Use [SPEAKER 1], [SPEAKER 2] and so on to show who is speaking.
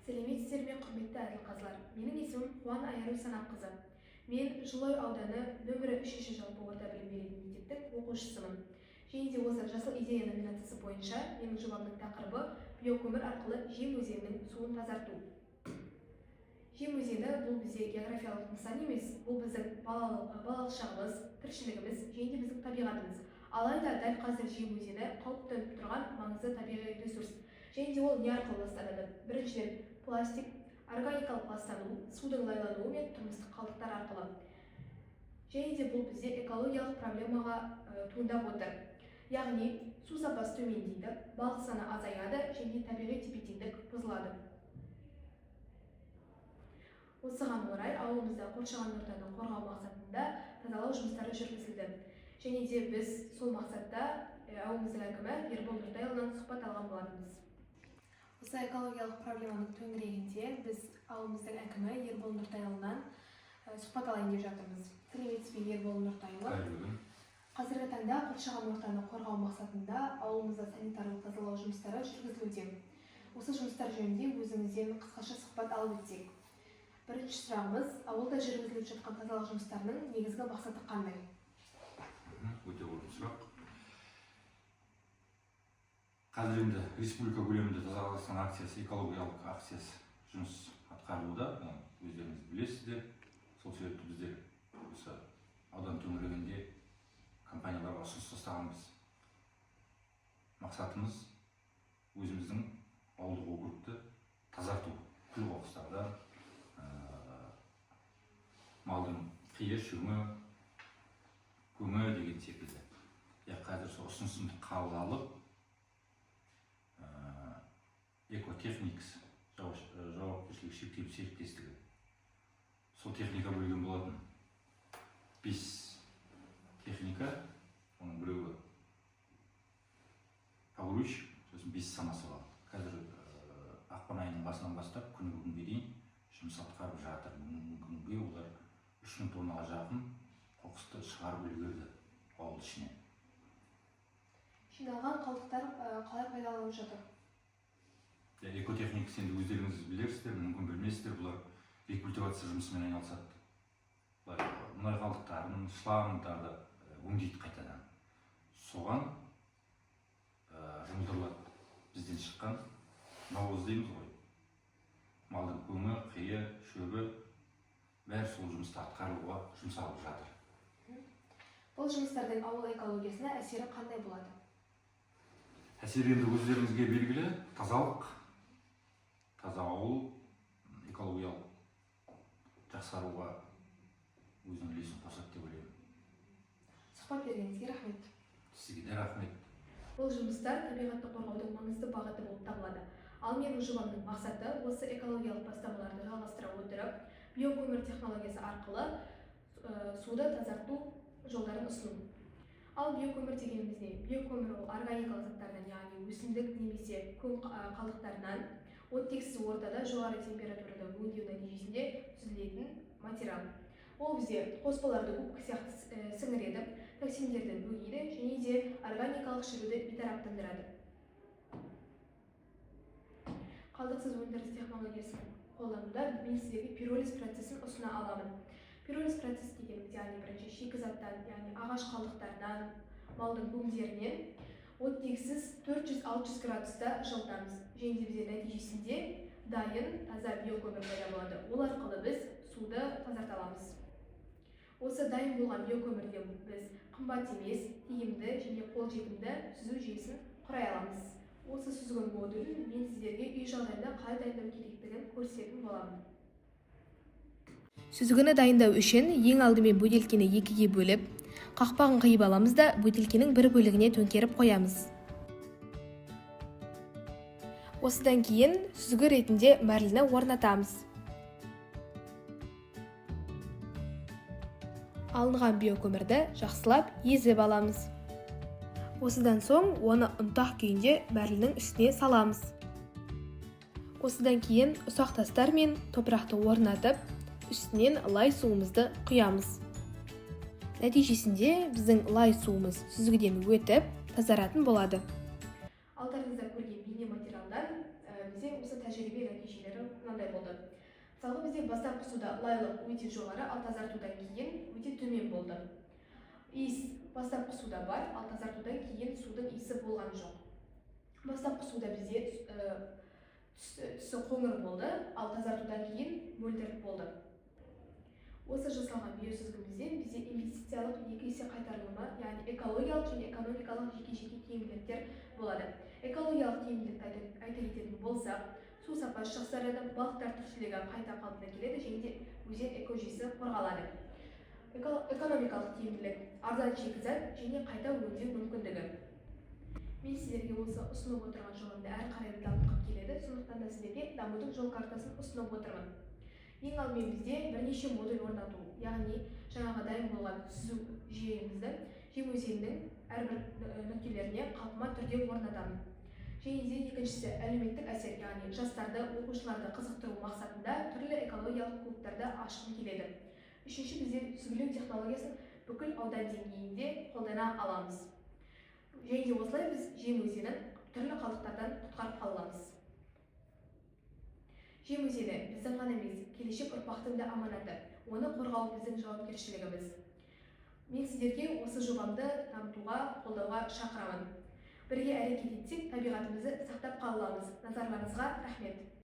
[SPEAKER 1] Сәлеметсіздер ме, құрметті әділқазылар. Менің есімім Қуан Айару Санапқызы. Мен Жылой ауданы нөмірі 3-ші жалпы орта білім беретін мектептің оқушысымын. Және де осы жасыл идея номинациясы бойынша менің жобамның тақырыбы биокөмір арқылы Жем өзенінің суын тазарту. Жем өзені бұл бізде географиялық нысан емес, бұл біздің балалық шағымыз, тіршілігіміз және де біздің табиғатымыз. Алайда дәл қазір Жем өзені қауіп төніп тұрған маңызды табиғи ресурс. Және де ол не арқылы ластанады? Біріншіден, пластик, органикалық ластану, судың лайлануы мен тұрмыстық қалдықтар арқылы. Және де бұл бізде экологиялық проблемаға туындап отыр. Яғни су сапасы төмендейді, балық саны азаяды және табиғи тепе-теңдік бұзылады. Осыған орай ауылымызда қоршаған ортаны қорғау мақсатында тазалау жұмыстары жүргізілді. Және де біз сол мақсатта ауылымыздың әкімі Ербол Нұртайұлынан сұхбат алған болатынбыз. Осы экологиялық проблеманың төңірегінде біз ауылымыздың әкімі Ербол Нұртайұлынан сұхбат алайын деп жатырмыз. Сәлеметсіз бе, Ербол Нұртайұлы? Қазіргі таңда қоршаған ортаны қорғау мақсатында ауылымызда санитарлық тазалау жұмыстары жүргізілуде. Осы жұмыстар жөнінде өзіңізден қысқаша сұхбат алып өтсек. Бірінші сұрағымыз, ауылда жүргізіліп жатқан тазалық жұмыстарының негізгі мақсаты қандай?
[SPEAKER 2] Өте орынды сұрақ. Қазір енді республика көлемінде таза Қазақстан акциясы, экологиялық акциясы жұмыс атқарылуда. Өздеріңіз білесіздер. Сол себепті біздер осы аудан төңірегінде компанияларға ұсыныс тастағанбыз. Мақсатымыз өзіміздің ауылдық округті тазарту, күл қоқыстардан, малдың қиы, шөңі, көңі деген секілді. Қазір сол ұсынысымды қабыл алып, Экотехникс жауапкершілігі шектеулі серіктестігі сол техника бөлген болатын. 5 техника, оның біреуі погрузчик, сосын 5 санасы бар. Қазір ақпан айының басынан бастап күні бүгінге дейін жұмыс атқарып жатыр. Бүгінге олар 3000 тоннаға жақын қоқысты шығарып үлгерді ауыл ішіне.
[SPEAKER 1] Жиналған қалдықтар қалай пайдаланылып жатыр?
[SPEAKER 2] Экотехникс енді өздеріңіз білерсіздер, мүмкін білмейсіздер, бұлар рекультивация жұмысымен айналысады. Мұнай қалдықтарын, шлагбаумдарды өңдейді қайтадан. Соған жұмылдырылады. Бізден шыққан навоз дейміз ғой. Малдың көңі, қиы, шөбі бәрі сол жұмысты атқарылуға жұмсалып жатыр.
[SPEAKER 1] Бұл жұмыстардың ауыл экологиясына әсері қандай болады?
[SPEAKER 2] Әсері енді өздеріңізге белгілі, тазалық, таза ауыл экологиялық жақсаруға өзінің үлесін қосады деп ойлаймын.
[SPEAKER 1] Сұхбат бергеніңізге рахмет.
[SPEAKER 2] Сізге де рахмет.
[SPEAKER 1] Бұл жұмыстар табиғатты қорғаудың маңызды бағыты болып табылады. Ал менің жобамның мақсаты осы экологиялық бастамаларды жалғастыра отырып, биокөмір технологиясы арқылы суды тазарту жолдарын ұсыну. Ал биокөмір дегеніміз не? Биокөмір ол органикалық заттардан, яғни өсімдік немесе көң қалдықтарынан оттексіз ортада жоғары температурада өңдеу нәтижесінде түзілетін материал. Ол бізде қоспаларды көк сияқты сіңіреді, токсиндерді бөгейді және де органикалық шіруді бейтараптандырады. Қалдықсыз өндіріс технологиясын қолдануда мен сіздерге пиролиз процесін ұсына аламын. Пиролиз процесі дегеніміз, яғни бірінші шикізаттан, яғни ағаш қалдықтарынан, малдың көмдерінен оттексіз 400-600 градуста жылытамыз. Және де бізде нәтижесінде дайын таза биокөмір пайда болады. Ол арқылы біз суды тазарта аламыз. Осы дайын болған биокөмірден біз қымбат емес, тиімді және қолжетімді сүзу жүйесін құрай аламыз. Осы сүзгін модулін мен сіздерге үй жағдайында қалай дайындау керектігін көрсететін боламын. Сүзгіні дайындау үшін ең алдымен бөтелкені екіге бөліп, қақпағын қиып аламыз да бөтелкенің бір бөлігіне төңкеріп қоямыз. Осыдан кейін сүзгі ретінде марлені орнатамыз. Алынған биокөмірді жақсылап езіп аламыз. Осыдан соң оны ұнтақ күйінде мәрілінің үстіне саламыз. Осыдан кейін ұсақ тастар мен топырақты орнатып, үстінен лай суымызды құямыз. Нәтижесінде біздің лай суымыз сүзгіден өтіп, тазаратын болады. Алдарыңызда көрген бейне материалдан бізде осы тәжірибе нәтижелері мынандай болды. Мысалы бізде бастапқы суда лайлық өте жоғары, ал тазартудан кейін өте төмен болды. Иіс бастапқы суда бар, ал тазартудан кейін судың иісі болған жоқ. Бастапқы суда бізде түсі қоңыр болды, ал тазартудан кейін мөлдір болды. Осы жасалған биосүзгімізде бізде инвестициялық 2 есе қайтарылымы, яғни экологиялық және экономикалық жеке-жеке тиімділіктер болады. Экологиялық тиімділікті айта кететін болсақ, су сапасы жақсарады, балықтар тіршілігі қайта қалпына келеді және де өзен экожүйесі қорғалады. Экономикалық тиімділік, арзан шикізат және қайта өңдеу мүмкіндігі. Мен сіздерге осы ұсынып отырған жолымды әрі қарай дамытқым келеді, сондықтан да сіздерге дамудың жол картасын ұсынып отырмын. Ең алдымен бізде бірнеше модуль орнату, яғни жаңағы дайын болған сүзу жүйемізді Жем өзенінің әрбір нүктелеріне қалпыма түрде орнатамын. Және де екіншісі әлеуметтік әсер, яғни жастарды, оқушыларды қызықтыру мақсатында түрлі экологиялық клубтарды ашқым келеді. Үшінші, бізде сүзгілеу технологиясын бүкіл аудан деңгейінде қолдана аламыз. Және де осылай біз Жем өзенін түрлі қалдықтардан құтқарып қаламыз. Жем өзені біздің ғана емес, келешек ұрпақтың да аманаты. Оны қорғау біздің жауапкершілігіміз. Мен сіздерге осы жобамды дамытуға, қолдауға шақырамын. Бірге әрекет етсек, табиғатымызды сақтап қаламыз. Назарларыңызға рахмет.